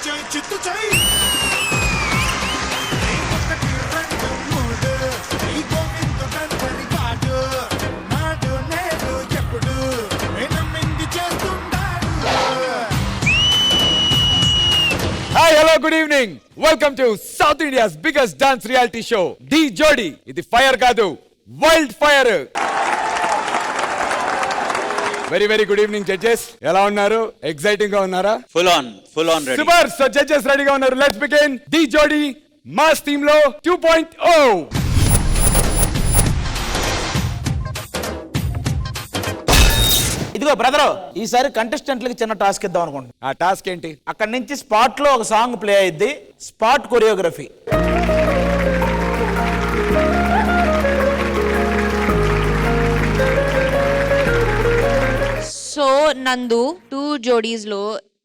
Hi, hello, good evening. Welcome to South India's biggest dance reality show, D Jodi. Idi fire kaadu, wild fire. Very good evening, judges. Ela unnaru? Exciting ga unnara? Full on ready. Super. So judges ready ga unnaru. Let's begin. D Jodi mass theme lo 2.0. ఇదిగో brother, ఈసారి కంటెస్టెంట్లకి చిన్న task ఇద్దాం అనుకుంటున్నాను. ఆ task ఏంటి? అక్కడి నుంచి spot లో ఒక సాంగ్ ప్లే అయ్యిద్ది, స్పాట్ కొరియోగ్రఫీ. సో నందు 2 జోడీస్ లో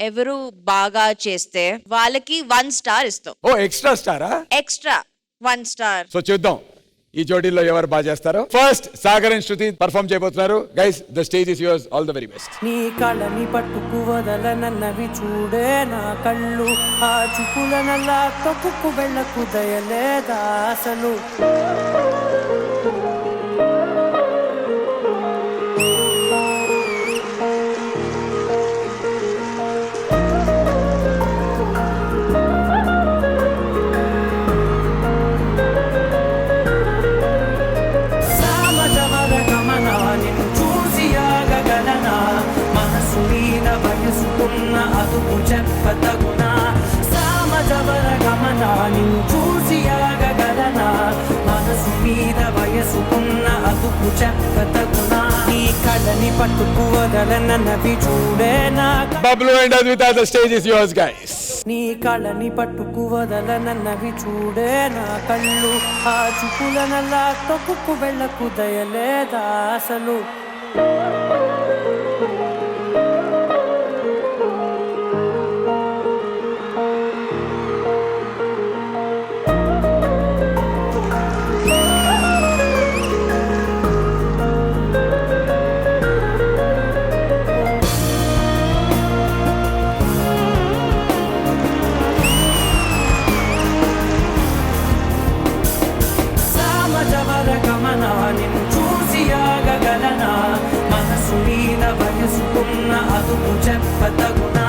ఎవరు బాగా చేస్తే వాళ్ళకి 1 స్టార్ ఇస్తాం. ఓ ఎక్స్ట్రా స్టారా? Extra 1 star. సో చూద్దాం ఈ జోడీలో ఎవరు బాగా చేస్తారో. First Sagar and Shruti perform చేయబోతున్నారు. Guys, the stage is yours. All the very best. నీ కళ్ళని పట్టుకు వదలనన్నవి చూడే నా కళ్ళు, ఆ చుకులనల్లా తొక్కుకు వెళ్ళకు దయలేదా అసలు. అదుపు చెప్పతగునా సామజవర గమనాన్ని చూసి ఆగగలనా, మనసు మీద వయసుకున్న అదుపు చెప్పతగునా. నీ కళ్ళని పట్టుకు వదలనన్నవి చూడే నా Bablu and Advitha, the stage is yours guys. నీ కళ్ళని పట్టుకు వదలనన్నవి చూడే నా కళ్ళు, ఆ చుకులనల్లా తొక్కుకు వెళ్ళకు దయలేదా అసలు. అదుపు చెప్పతగునా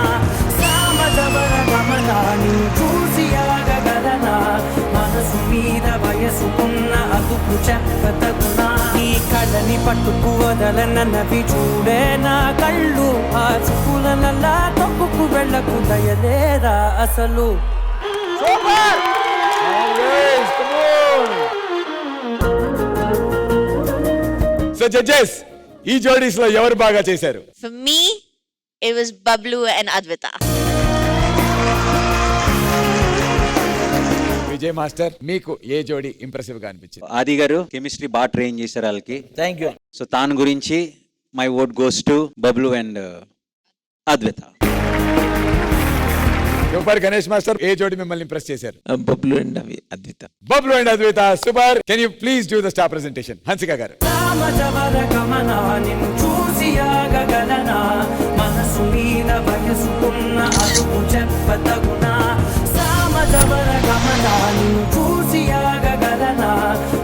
సామజవర గమనాన్ని చూసి ఆగగలనా, మనసు మీద వయసుకున్న అదుపు చెప్పతగునా. నీ కళ్ళని పట్టుకు వదలనన్నవి చూడే నా కళ్ళు, ఆ చుకులనల్లా తొక్కుకు వెళ్ళకు దయలేదా అసలు. సో జడ్జెస్, ఈ జోడీస్ లో ఎవరు బాగా చేశారు? For me, it was Bablu and Advita. Vijay master, మీకు ఏ జోడీ ఇంప్రెసివ్ గా అనిపించింది? ఆది గారు కెమిస్ట్రీ బాగా ట్రైన్ చేశారు వాళ్ళకి. Thank you. సో తాను గురించి my vote goes to Bablu and Advitha. Super. Ganesh master, ఏ జోడీ మిమ్మల్ని ఇంప్రెస్ చేశారు? Bablu and Advitha. Bablu and Advitha, super. Can you please do the star presentation? Hansika garu. సామజవర గమనాన్ని చూసి ఆగగలనా, మనసు మీద వయసుకున్న అదుపు చెప్పతగునా.